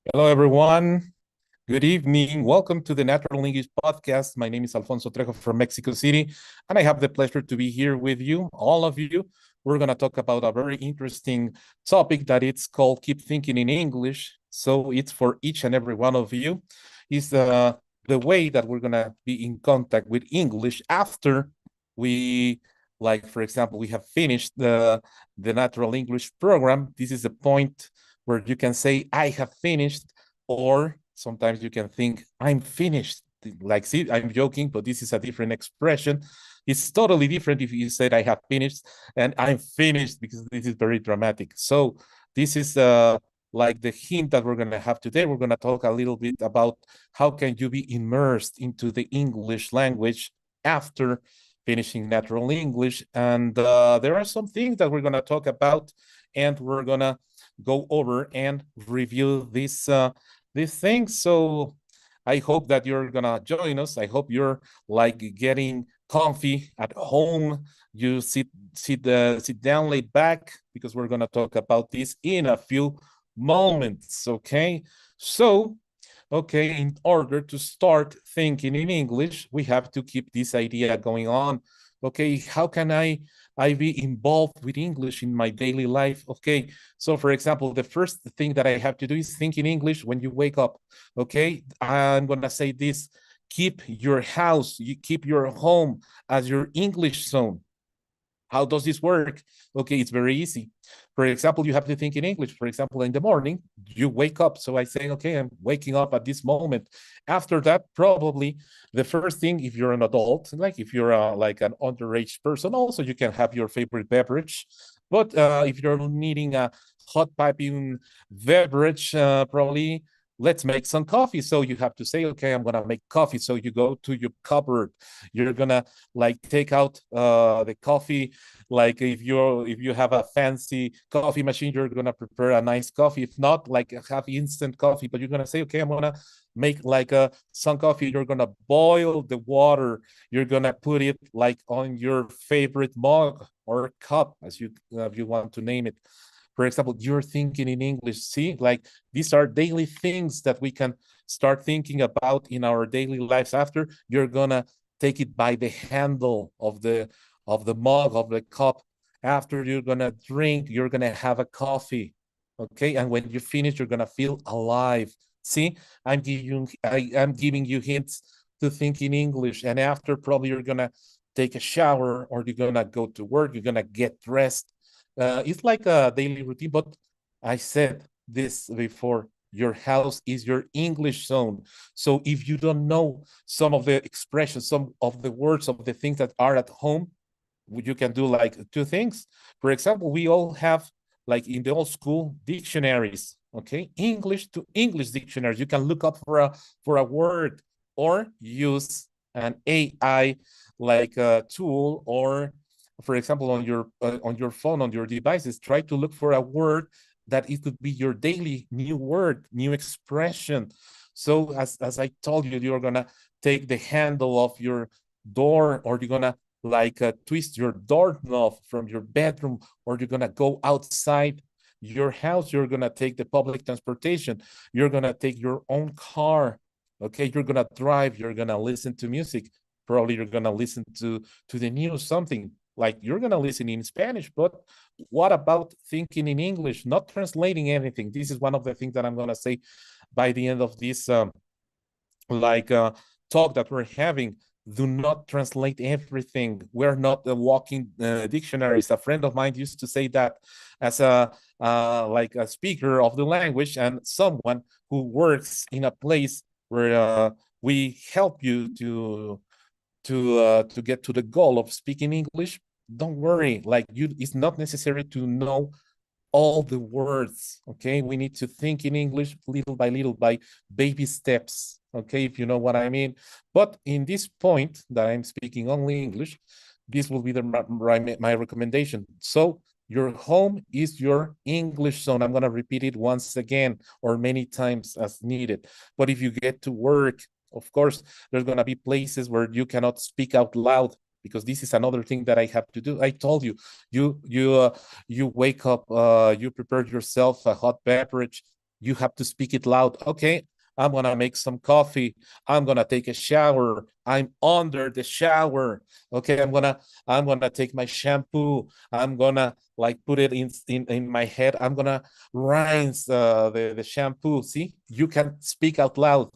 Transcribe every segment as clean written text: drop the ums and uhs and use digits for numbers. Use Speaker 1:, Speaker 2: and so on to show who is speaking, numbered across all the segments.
Speaker 1: Hello, everyone. Good evening. Welcome to the Natural English Podcast. My name is Alfonso Trejo from Mexico City, and I have the pleasure to be here with you, all of you. We're going to talk about a very interesting topic that it's called Keep Thinking in English. So it's for each and every one of you. Is the way that we're going to be in contact with English after we, like, for example, we have finished the Natural English program. This is the point where you can say, I have finished, or sometimes you can think, I'm finished. Like, see, I'm joking, but this is a different expression. It's totally different if you said, I have finished, and I'm finished, because this is very dramatic. So this is like the hint that we're going to have today. We're going to talk a little bit about how can you be immersed into the English language after finishing natural English. And there are some things that we're going to talk about, and we're going to go over and review these things. So I hope that you're gonna join us. I hope you're like getting comfy at home. You sit down, laid back, because we're gonna talk about this in a few moments. Okay, so okay, in order to start thinking in English, we have to keep this idea going on. Okay, how can I be involved with English in my daily life? Okay, so for example, the first thing that I have to do is think in English when you wake up. Okay, I'm gonna say this: keep your house, you keep your home as your English zone. How does this work? Okay, it's very easy. For example, you have to think in English. For example, in the morning, you wake up. So I say, okay, I'm waking up at this moment. After that, probably the first thing, if you're an adult, like if you're like an underage person, also you can have your favorite beverage. But if you're needing a hot piping beverage, probably let's make some coffee. So you have to say, okay, I'm gonna make coffee. So you go to your cupboard. You're gonna like take out the coffee. Like if you have a fancy coffee machine, you're gonna prepare a nice coffee. If not, like have instant coffee, but you're gonna say, okay, I'm gonna make like some coffee. You're gonna boil the water. You're gonna put it like on your favorite mug or cup, as you if you want to name it. For example, you're thinking in English. See, like these are daily things that we can start thinking about in our daily lives. After you're gonna take it by the handle of the mug, of the cup. After you're gonna drink, you're gonna have a coffee. Okay, and when you finish, you're gonna feel alive. See, I'm giving you hints to think in English. And after, probably you're gonna take a shower, or you're gonna go to work, you're gonna get dressed. It's like a daily routine, but I said this before. Your house is your English zone. So if you don't know some of the expressions, some of the words, of the things that are at home, you can do like two things. For example, we all have, like in the old school, dictionaries. Okay, English to English dictionaries. You can look up for a word, or use an AI like a tool, or for example, on your phone, on your devices, try to look for a word that it could be your daily new word, new expression. So as I told you, you're gonna take the handle of your door, or you're gonna like twist your doorknob from your bedroom, or you're gonna go outside your house. You're gonna take the public transportation. You're gonna take your own car. Okay, you're gonna drive. You're gonna listen to music. Probably you're gonna listen to the news, something like you're gonna listen in Spanish. But what about thinking in English, not translating anything? This is one of the things that I'm gonna say by the end of this like talk that we're having. Do not translate everything. We're not walking dictionaries. A friend of mine used to say that as a like a speaker of the language, and someone who works in a place where we help you to get to the goal of speaking English. Don't worry, like you, it's not necessary to know all the words. Okay, we need to think in English little by baby steps. Okay, if you know what I mean. But in this point that I'm speaking only English, this will be my recommendation. So your home is your English zone. I'm going to repeat it once again, or many times as needed. But if you get to work, of course, there's going to be places where you cannot speak out loud, because this is another thing that I have to do. I told you, you wake up, you prepare yourself a hot beverage, you have to speak it loud. Okay, I'm gonna make some coffee. I'm gonna take a shower. I'm under the shower. Okay, I'm gonna take my shampoo. I'm gonna like put it in my head. I'm gonna rinse the shampoo. See, you can speak out loud.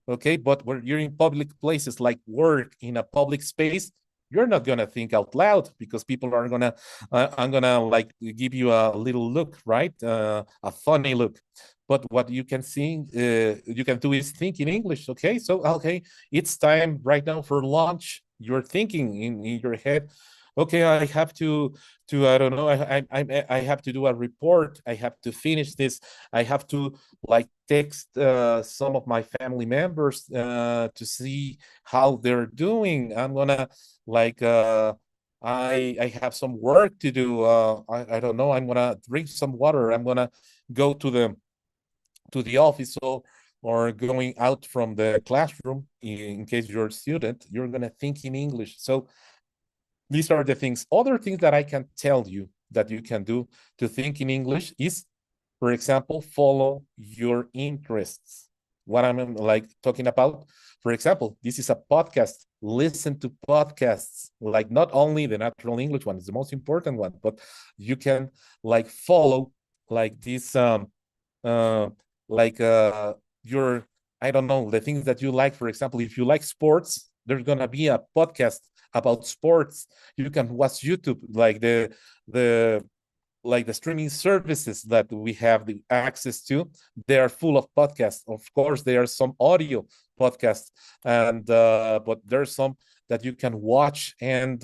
Speaker 1: Okay, but when you're in public places like work in a public space, you're not gonna think out loud because people are gonna I'm gonna like give you a little look, right? A funny look. But what you can do is think in English. Okay, so okay, it's time right now for lunch. You're thinking in your head, okay, I have to I don't know, I have to do a report. I have to finish this. I have to like text some of my family members to see how they're doing. I'm gonna like I have some work to do. I don't know. I'm gonna drink some water. I'm gonna go to the office or going out from the classroom. In case you're a student, you're gonna think in English. So these are the things. Other things that I can tell you that you can do to think in English is, for example, follow your interests. What I'm like talking about, for example, this is a podcast. Listen to podcasts, like not only the natural English one is the most important one, but you can like follow like this uh like your, I don't know, the things that you like. For example, if you like sports, there's gonna be a podcast about sports. You can watch YouTube, like the like the streaming services that we have the access to. They are full of podcasts. Of course, there are some audio podcasts, and but there's some that you can watch, and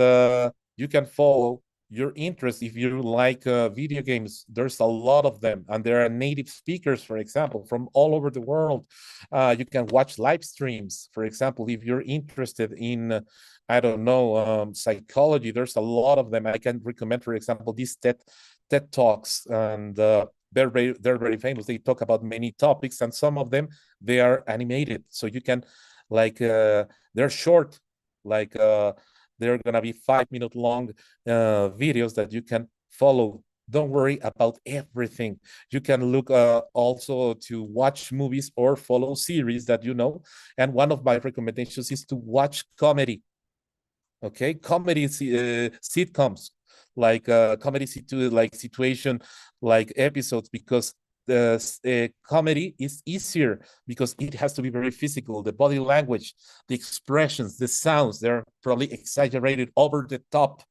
Speaker 1: you can follow your interest. If you like video games, there's a lot of them, and there are native speakers, for example, from all over the world. You can watch live streams, for example, if you're interested in I don't know, psychology. There's a lot of them. I can recommend, for example, these TED Talks, and they're very famous. They talk about many topics, and some of them they are animated, so you can like they're short, like they're gonna be 5 minute long videos that you can follow. Don't worry about everything. You can look also to watch movies or follow series that you know. And one of my recommendations is to watch comedy. Okay, comedy sitcoms, like like situation, like episodes, because the comedy is easier because it has to be very physical. The body language, the expressions, the sounds, they're probably exaggerated, over the top.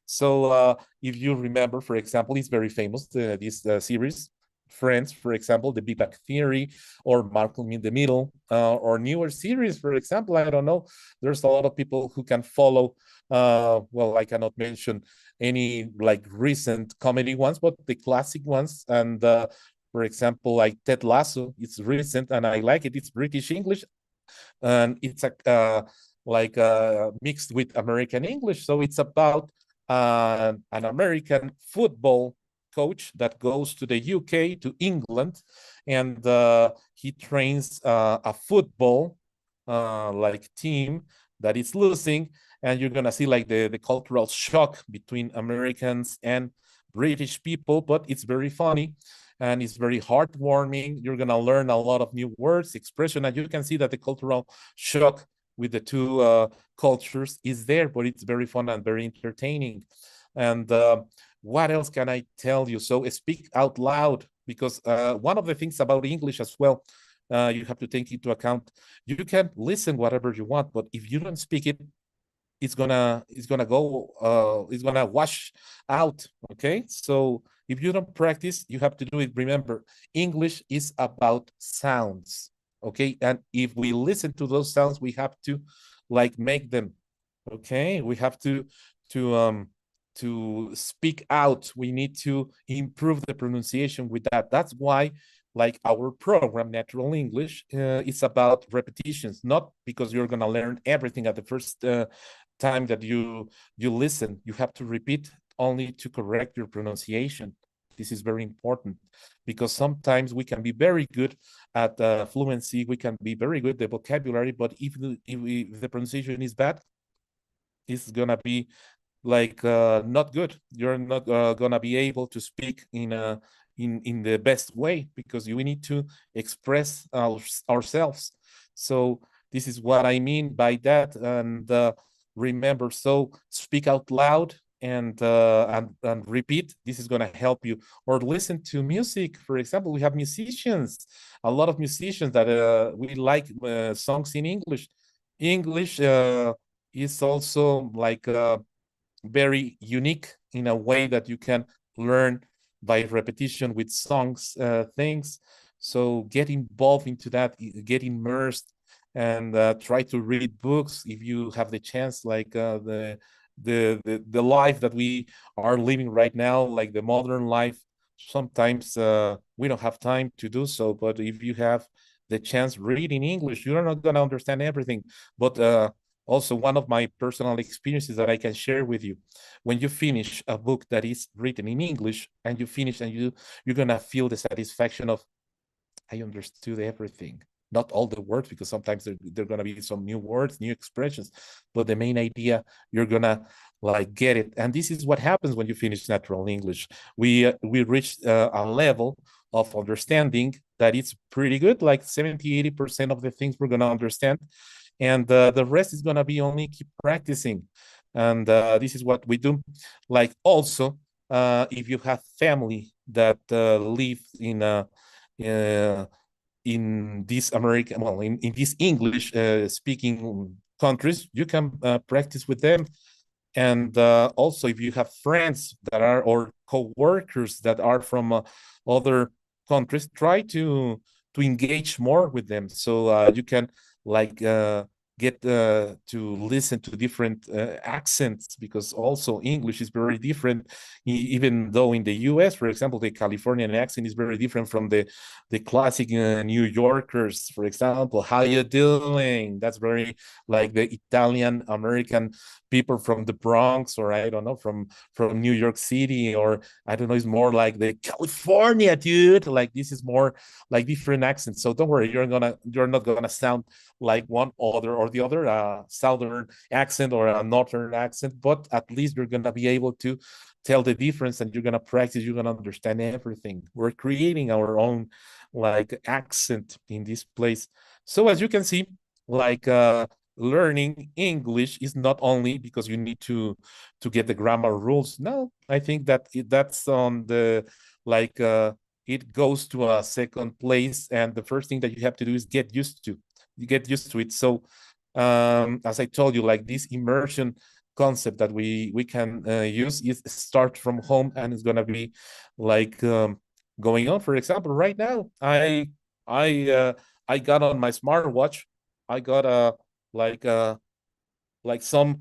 Speaker 1: So if you remember, for example, it's very famous, this series Friends, for example, The Big Bang Theory, or Malcolm in the Middle, or newer series, for example. I don't know. There's a lot of people who can follow. Well, I cannot mention any like recent comedy ones, but the classic ones. And for example, like Ted Lasso, it's recent and I like it. It's British English, and it's a like mixed with American English. So it's about an American football coach that goes to the UK, to England, and he trains a football like team that is losing, and you're gonna see like the cultural shock between Americans and British people, but it's very funny and it's very heartwarming. You're gonna learn a lot of new words, expression, and you can see that the cultural shock with the two cultures is there, but it's very fun and very entertaining. And what else can I tell you? So speak out loud, because one of the things about English as well, you have to take into account. You can listen whatever you want, but if you don't speak it, it's gonna wash out. Okay, so if you don't practice, you have to do it. Remember, English is about sounds. Okay, and if we listen to those sounds, we have to like make them. Okay, we have to speak out. We need to improve the pronunciation with that. That's why like our program Natural English is about repetitions, not because you're going to learn everything at the first time that you listen. You have to repeat only to correct your pronunciation. This is very important, because sometimes we can be very good at fluency, we can be very good at the vocabulary, but if the pronunciation is bad, it's gonna be like not good. You're not gonna be able to speak in the best way, because we need to express ourselves. So this is what I mean by that. And remember, so speak out loud and repeat. This is going to help you. Or listen to music. For example, we have musicians, a lot of musicians that we like songs in English. English is also like very unique in a way that you can learn by repetition with songs, things. So get involved into that, get immersed, and try to read books if you have the chance, like the life that we are living right now, like the modern life. Sometimes we don't have time to do so, but if you have the chance, read in English. You're not going to understand everything, but also one of my personal experiences that I can share with you. When you finish a book that is written in English and you finish, and you're going to feel the satisfaction of, I understood everything. Not all the words, because sometimes there are going to be some new words, new expressions, but the main idea, you're going to like get it. And this is what happens when you finish natural English. We reach a level of understanding that it's pretty good, like 70-80% of the things we're going to understand, and the rest is going to be only keep practicing. And this is what we do. Like also, if you have family that live in this American, well, in these English speaking countries, you can practice with them. And also, if you have friends that are, or co-workers that are from other countries, try to engage more with them, so you can like get to listen to different accents, because also English is very different. Even though in the US, for example, the Californian accent is very different from the classic New Yorkers, for example. How you doing? That's very like the Italian American people from the Bronx, or I don't know, from New York City, or I don't know, it's more like the California dude. Like this is more like different accents. So don't worry, you're not gonna sound like one other or the other southern accent or a northern accent, but at least you're gonna be able to tell the difference, and you're gonna practice, you're gonna understand everything. We're creating our own like accent in this place. So as you can see, like learning English is not only because you need to get the grammar rules. No, I think that that's on the like it goes to a second place, and the first thing that you have to do is get used to it. So as I told you, like this immersion concept that we can use is start from home, and it's gonna be like going on. For example, right now I got on my smartwatch, I got a like some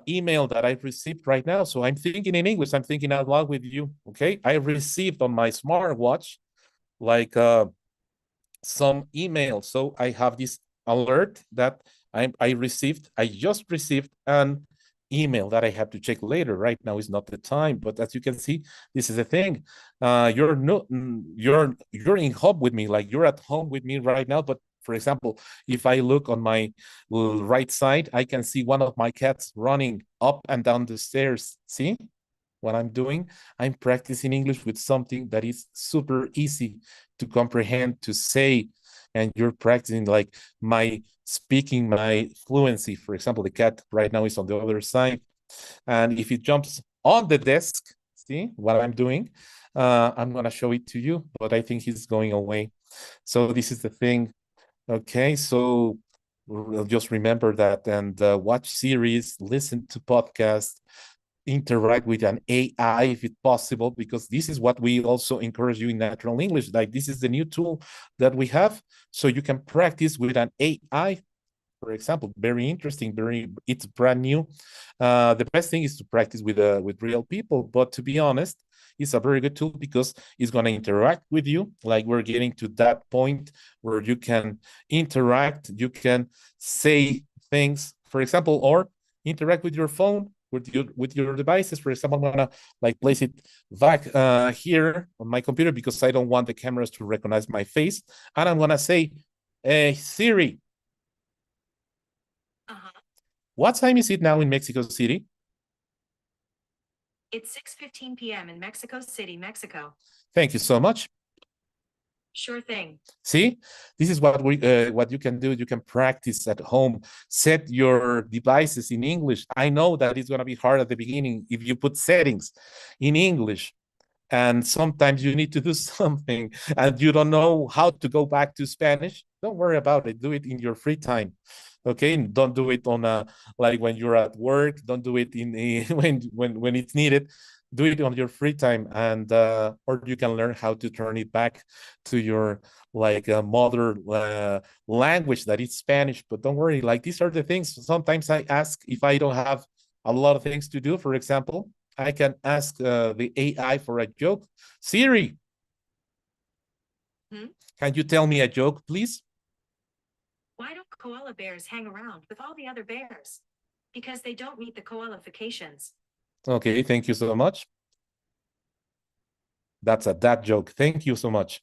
Speaker 1: email that I've received right now. So I'm thinking in English, I'm thinking out loud with you. Okay, I received on my smartwatch like some email. So I have this alert that I just received an email that I have to check later. Right now is not the time, but as you can see, this is the thing. You're in home with me, like you're at home with me right now. But for example, if I look on my right side, I can see one of my cats running up and down the stairs. See what I'm doing? I'm practicing English with something that is super easy to comprehend, to say, and you're practicing like my speaking, my fluency. For example, the cat right now is on the other side, and if it jumps on the desk, see what I'm doing? I'm gonna show it to you, but I think he's going away. So this is the thing. Okay, so just remember that, and watch series, listen to podcasts, interact with an AI if it's possible, because this is what we also encourage you in natural English. Like this is the new tool that we have, so you can practice with an AI. For example, very interesting, it's brand new. The best thing is to practice with real people, but to be honest, it's a very good tool because it's going to interact with you. Like we're getting to that point where you can interact, you can say things, for example, or interact with your phone, with your devices. For example, I'm gonna like place it back here on my computer because I don't want the cameras to recognize my face, and I'm gonna say, hey Siri, what time is it now in Mexico City?
Speaker 2: It's 6:15 p.m. in Mexico City, Mexico.
Speaker 1: Thank you so much.
Speaker 2: Sure thing.
Speaker 1: See, this is what you can do. You can practice at home. Set your devices in English. I know that it's gonna be hard at the beginning if you put settings in English, and sometimes you need to do something and you don't know how to go back to Spanish. Don't worry about it. Do it in your free time. Okay, and don't do it on a like when you're at work. Don't do it in a, when it's needed. Do it on your free time, and or you can learn how to turn it back to your like mother language that is Spanish. But don't worry, like these are the things. Sometimes I ask if I don't have a lot of things to do. For example, I can ask the AI for a joke. Siri, can you tell me a joke, please?
Speaker 2: Why don't koala bears hang around with all the other bears? Because they don't meet the qualifications.
Speaker 1: Okay, thank you so much. That's a dad joke. Thank you so much.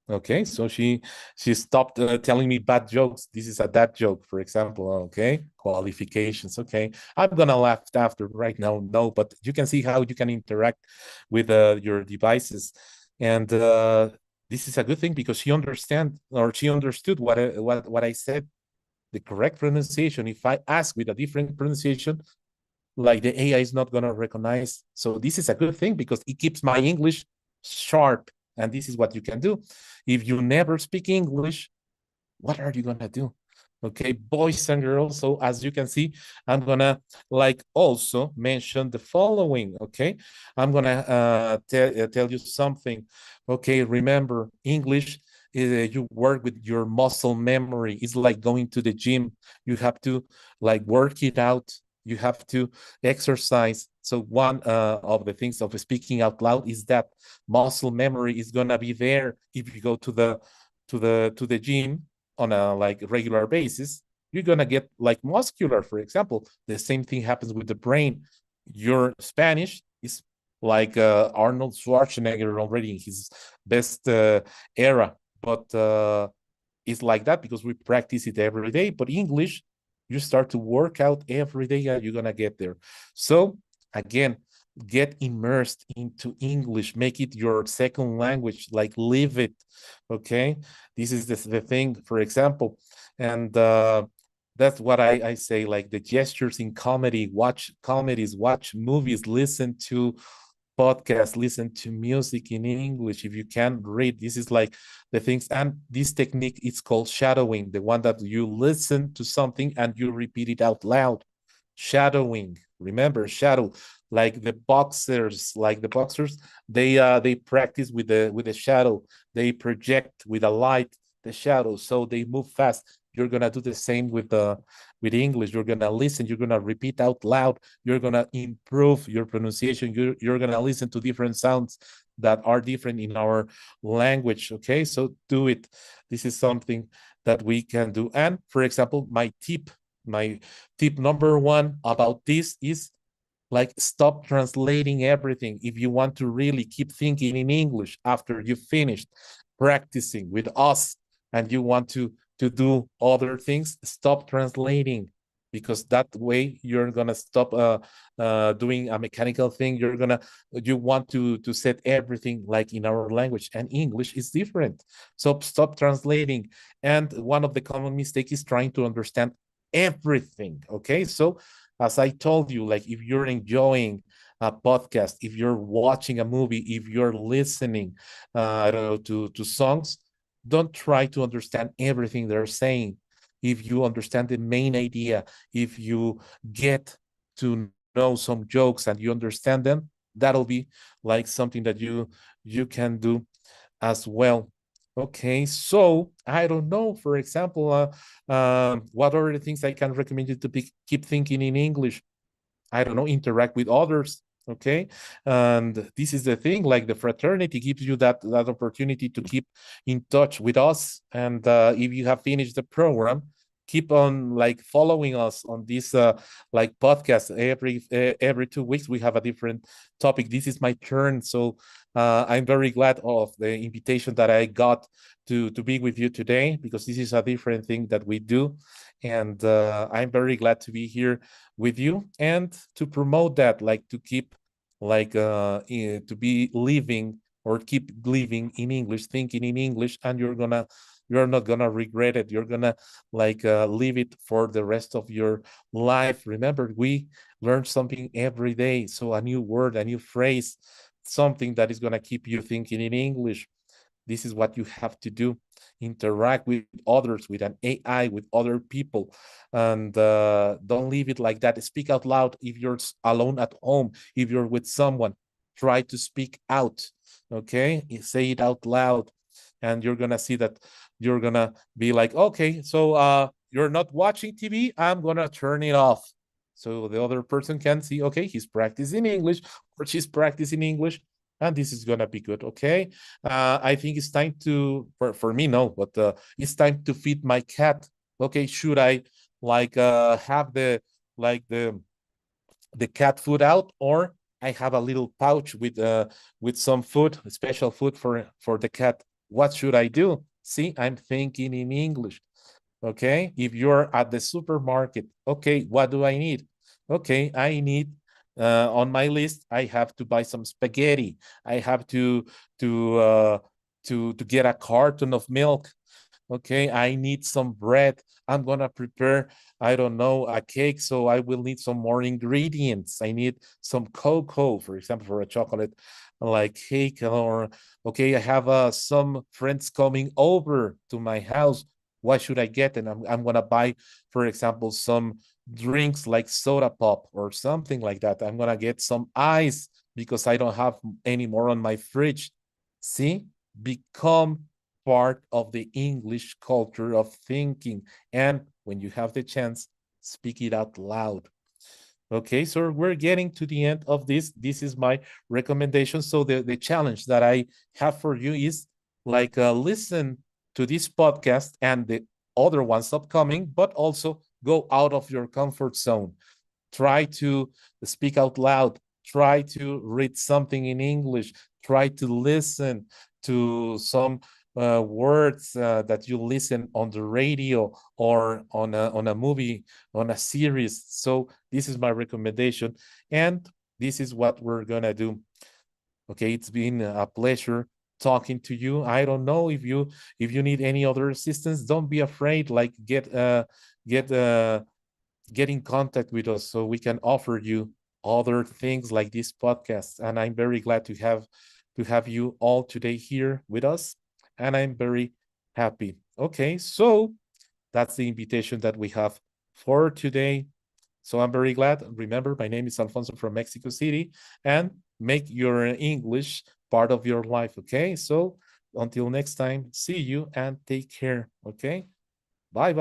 Speaker 1: Okay, so she stopped telling me bad jokes. This is a dad joke, for example. Okay, qualifications. Okay, I'm gonna laugh after right now. No, but you can see how you can interact with your devices, and this is a good thing because she understood what I said, the correct pronunciation. If I ask with a different pronunciation, like the AI is not gonna recognize. So this is a good thing because it keeps my English sharp. And this is what you can do. If you never speak English, what are you gonna do? Okay, boys and girls. So as you can see, I'm gonna like also mention the following. Okay, I'm gonna tell you something. Okay, remember English. You work with your muscle memory. It's like going to the gym. You have to like work it out. You have to exercise. So one of the things of speaking out loud is that muscle memory is gonna be there if you go to the gym on a like regular basis. You're gonna get like muscular, for example. The same thing happens with the brain. Your Spanish is like Arnold Schwarzenegger already in his best era, but it's like that because we practice it every day. But English, you start to work out every day and you're gonna get there. So again, get immersed into English, make it your second language, like live it. Okay, this is the thing, for example, and that's what I say, like the gestures in comedy. Watch comedies, watch movies, listen to podcasts, listen to music in English. If you can read, this is like the things. And this technique is called shadowing, the one that you listen to something and you repeat it out loud. Shadowing. Remember, shadow, like the boxers, they practice with the shadow. They project with a light the shadow, so they move fast. You're gonna do the same with English. You're gonna listen, you're gonna repeat out loud, you're gonna improve your pronunciation, you're gonna listen to different sounds that are different in our language. Okay, so do it. This is something that we can do. And for example, my tip number one about this is like stop translating everything. If you want to really keep thinking in English after you finished practicing with us and you want to do other things, stop translating, because that way you're gonna stop doing a mechanical thing. You want to set everything like in our language, and English is different. So stop translating. And one of the common mistakes is trying to understand everything. Okay, so as I told you, like if you're enjoying a podcast, if you're watching a movie, if you're listening, I don't know, to songs, don't try to understand everything they're saying. If you understand the main idea, if you get to know some jokes and you understand them, that'll be like something that you can do as well. Okay, so I don't know, for example, what are the things I can recommend you to keep thinking in English? I don't know, interact with others. Okay, and this is the thing, like the fraternity gives you that opportunity to keep in touch with us. And if you have finished the program, keep on like following us on this like podcast. Every 2 weeks we have a different topic. This is my turn, so I'm very glad of the invitation that I got to be with you today, because this is a different thing that we do. And I'm very glad to be here with you and to promote that, like to keep to be living or keep living in English, thinking in English, and you're not gonna regret it. You're gonna live it for the rest of your life. Remember, we learn something every day. So a new word, a new phrase, something that is gonna keep you thinking in English. This is what you have to do. Interact with others, with an AI, with other people, and don't leave it like that. Speak out loud if you're alone at home. If you're with someone, try to speak out, okay? Say it out loud, and you're gonna see that you're gonna be like, okay, so you're not watching TV, I'm gonna turn it off. So the other person can see, okay, he's practicing English or she's practicing English, and this is gonna be good, okay? I think it's time to, for me, no, but it's time to feed my cat. Okay, should I have the cat food out, or I have a little pouch with some food, special food for the cat? What should I do? See, I'm thinking in English. Okay, if you're at the supermarket, okay, what do I need? Okay, I need on my list, I have to buy some spaghetti. I have to uh to get a carton of milk. Okay, I need some bread. I'm gonna prepare, I don't know, a cake, so I will need some more ingredients. I need some cocoa, for example, for a chocolate like cake. Or okay, I have some friends coming over to my house. What should I get? And I'm gonna buy, for example, some drinks like soda pop or something like that. I'm gonna get some ice because I don't have any more on my fridge. See, become part of the English culture of thinking. And when you have the chance, speak it out loud. Okay, so we're getting to the end of this. This is my recommendation. So the challenge that I have for you is listen to this podcast and the other ones upcoming, but also go out of your comfort zone. Try to speak out loud. Try to read something in English. Try to listen to some words that you listen on the radio or on a movie, on a series. So this is my recommendation, and this is what we're gonna do. Okay, it's been a pleasure talking to you. I don't know if you need any other assistance. Don't be afraid. Get get in contact with us so we can offer you other things like this podcast. And I'm very glad to have you all today here with us. And I'm very happy. Okay, so that's the invitation that we have for today. So I'm very glad. Remember, my name is Alfonso from Mexico City, and make your English part of your life. Okay, so until next time, see you and take care. Okay, bye bye.